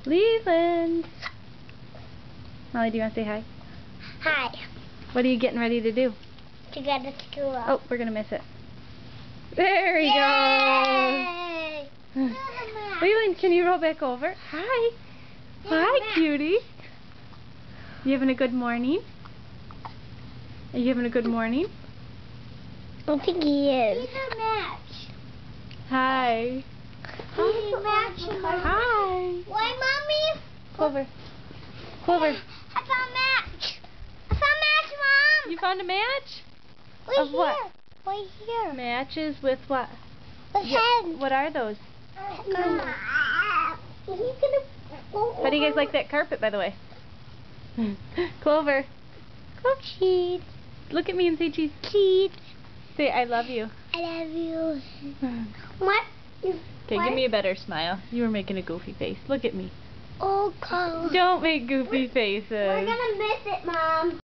Leland. Molly, do you want to say hi? Hi. What are you getting ready to do? To go to school. Oh, we're going to miss it. There he goes. Leland, can you roll back over? Hi. Hi, cutie. You having a good morning? Are you having a good morning? I think he is. He's a match. Hi. He's a match. Hi. Why, Mommy? Clover. Clover. I found a match. I found a match, Mom. You found a match? Right Of here. what? Right here. Matches with what? The head. What are those? He's gonna go. How do you guys like that carpet, by the way? Clover. Clover. Cheese. Look at me and say cheese. Cheese. Say I love you. I love you. What? Okay, give me a better smile. You were making a goofy face. Look at me. Oh, God. Don't make goofy faces. We're gonna miss it, Mom.